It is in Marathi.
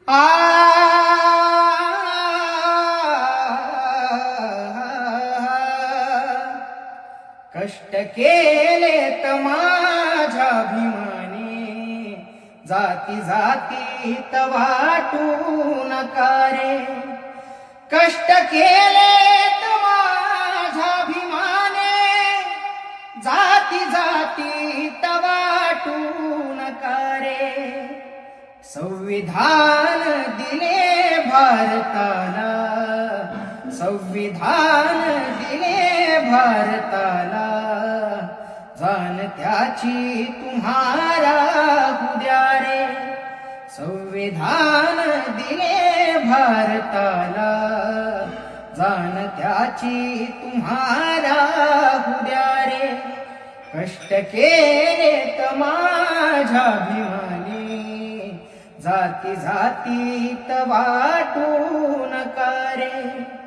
आ कष्ट केलेत माझ्या भीमाने, जाती जातीत वाटू नका रे. कष्ट केलेत माझ्या भीमाने, जाती जातीत वाटू नका रे. संविधान दिले भारताला, संविधान दिले भारताला, जाण त्याची तुम्हारा उद्या रे. संविधान दिले भारताला, जाण त्याची तुम्हारा उद्या रे. कष्ट केलेत माझ्या भीमाने, जाती जातीत वाटू नका रे.